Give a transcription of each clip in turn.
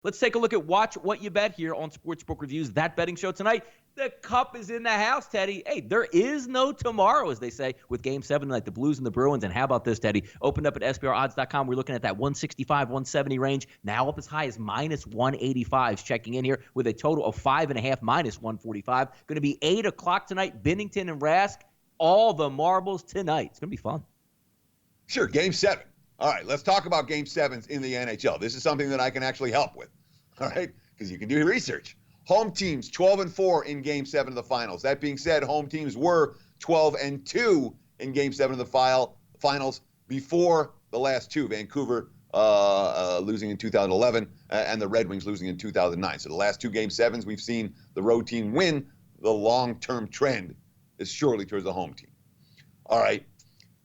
Let's take a look at Watch What You Bet here on Sportsbook Reviews, that betting show tonight. The Cup is in the house, Teddy. Hey, there is no tomorrow, as they say, with Game 7 tonight, the Blues and the Bruins. And how about this, Teddy? Opened up at SBRodds.com. We're looking at that 165, 170 range, now up as high as minus 185s, checking in here with a total of 5.5 minus 145. Going to be 8 o'clock tonight, Bennington and Rask. All the marbles tonight. It's going to be fun. Sure, Game 7. All right, let's talk about Game 7s in the NHL. This is something that I can actually help with, all right, because you can do research. Home teams 12-4 in Game 7 of the finals. That being said, home teams were 12-2 in Game 7 of the finals before the last two. Vancouver losing in 2011 and the Red Wings losing in 2009. So the last two Game 7s, we've seen the road team win. The long-term trend is surely towards the home team. All right.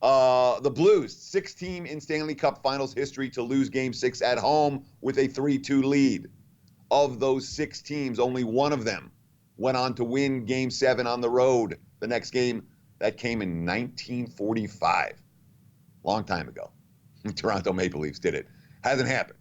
The Blues, 6th team in Stanley Cup Finals history to lose Game 6 at home with a 3-2 lead. Of those 6 teams, only one of them went on to win Game 7 on the road. The next game, that came in 1945. Long time ago. Toronto Maple Leafs did it. Hasn't happened.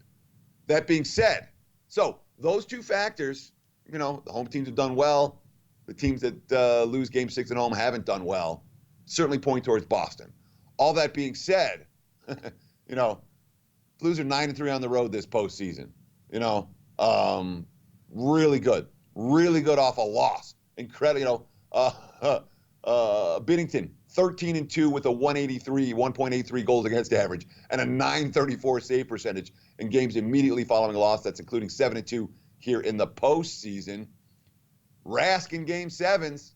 That being said, so those two factors, the home teams have done well. The teams that lose Game 6 at home haven't done well. Certainly point towards Boston. All that being said, Blues are 9-3 on the road this postseason. Really good off a loss. Incredible. Bennington 13-2 with a 1.83 goals against average and a 934 save percentage in games immediately following a loss. That's including 7-2 here in the postseason. Rask in Game 7s.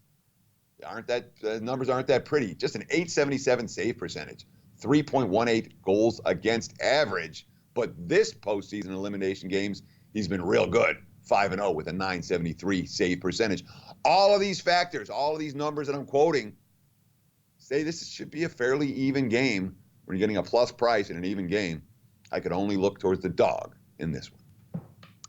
Numbers aren't that pretty. Just an 877 save percentage, 3.18 goals against average. But this postseason elimination games, he's been real good, 5-0 with a 973 save percentage. All of these factors, all of these numbers that I'm quoting, say this should be a fairly even game. When you're getting a plus price in an even game, I could only look towards the dog in this one.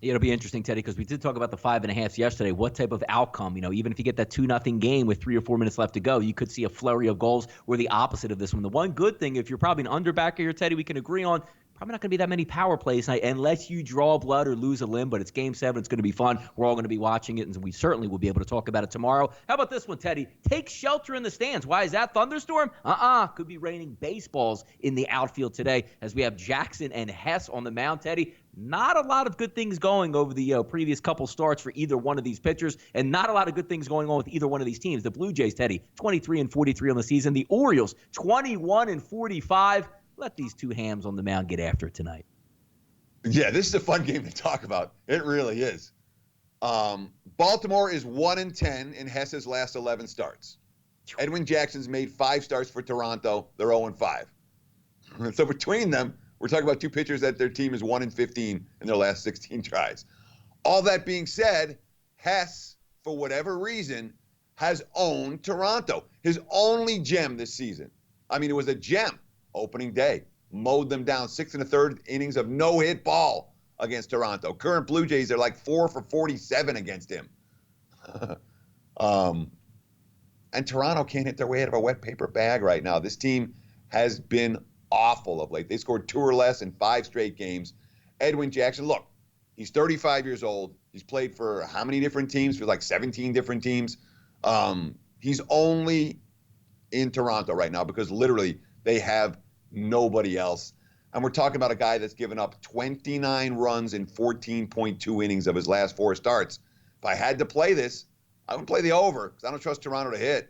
It'll be interesting, Teddy, because we did talk about the 5.5s yesterday. What type of outcome, even if you get that 2-0 game with 3 or 4 minutes left to go, you could see a flurry of goals or the opposite of this one. The one good thing, if you're probably an underbacker here, Teddy, we can agree on, probably not going to be that many power plays tonight unless you draw blood or lose a limb, but it's Game 7. It's going to be fun. We're all going to be watching it, and we certainly will be able to talk about it tomorrow. How about this one, Teddy? Take shelter in the stands. Why is that? Thunderstorm? Could be raining baseballs in the outfield today as we have Jackson and Hess on the mound, Teddy. Not a lot of good things going over the previous couple starts for either one of these pitchers, and not a lot of good things going on with either one of these teams. The Blue Jays, Teddy, 23-43 on the season. The Orioles, 21-45. Let these two hams on the mound get after it tonight. Yeah, this is a fun game to talk about. It really is. Baltimore is 1-10 in Hess's last 11 starts. Edwin Jackson's made 5 starts for Toronto. They're 0-5. So between them, we're talking about two pitchers that their team is 1-15 in their last 16 tries. All that being said, Hess, for whatever reason, has owned Toronto. His only gem this season. It was a gem. Opening day, mowed them down 6 1/3 innings of no-hit ball against Toronto. Current Blue Jays are like 4 for 47 against him. And Toronto can't hit their way out of a wet paper bag right now. This team has been awful of late. They scored 2 or less in 5 straight games. Edwin Jackson, look, he's 35 years old. He's played for how many different teams? For like 17 different teams. He's only in Toronto right now because literally they have nobody else. And we're talking about a guy that's given up 29 runs in 14.2 innings of his last 4 starts. If I had to play this, I would play the over because I don't trust Toronto to hit.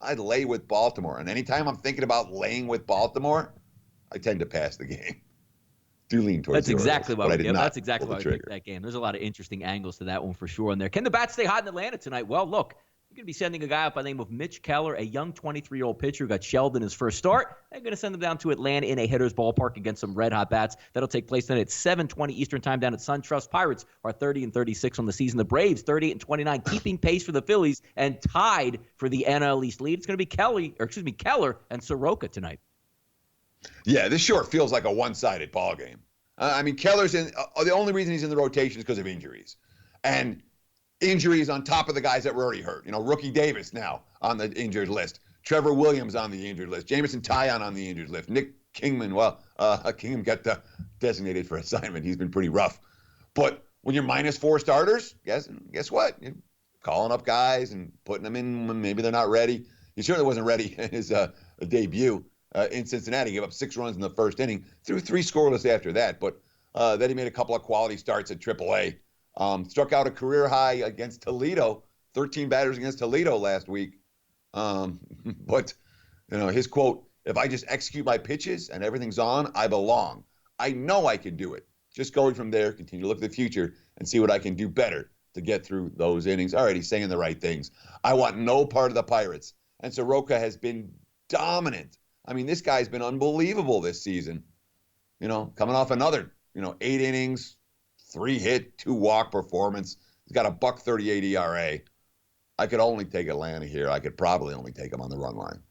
I'd lay with Baltimore. And anytime I'm thinking about laying with Baltimore, I tend to pass the game. Do lean towards That's exactly why That's exactly why I picked that game. There's a lot of interesting angles to that one for sure in there. Can the Bats stay hot in Atlanta tonight? Well, look, you're going to be sending a guy up by the name of Mitch Keller, a young 23-year-old pitcher who got shelled in his first start. They're going to send him down to Atlanta in a hitter's ballpark against some red-hot bats. That'll take place tonight at 7:20 Eastern time down at SunTrust. Pirates are 30-36 on the season. The Braves 38-29, keeping pace for the Phillies and tied for the NL East lead. It's going to be Keller and Soroka tonight. Yeah, this sure feels like a one-sided ball game. Keller's in. The only reason he's in the rotation is because of injuries, and injuries on top of the guys that were already hurt. Rookie Davis now on the injured list. Trevor Williams on the injured list. Jamison Taillon on the injured list. Nick Kingman, Kingman got designated for assignment. He's been pretty rough. But when you're -4 starters, guess what? You're calling up guys and putting them in when maybe they're not ready. He certainly wasn't ready in his debut in Cincinnati. He gave up 6 runs in the first inning, threw 3 scoreless after that. But then he made a couple of quality starts at AAA. Struck out a career high against Toledo, 13 batters against Toledo last week. But his quote, "If I just execute my pitches and everything's on, I belong. I know I can do it. Just going from there, continue to look at the future and see what I can do better to get through those innings." All right, he's saying the right things. I want no part of the Pirates. And Soroka has been dominant. I mean, this guy's been unbelievable this season. Coming off another, 8 innings, 3 hit, 2 walk performance. He's got a $1.38 ERA. I could only take Atlanta here. I could probably only take him on the run line.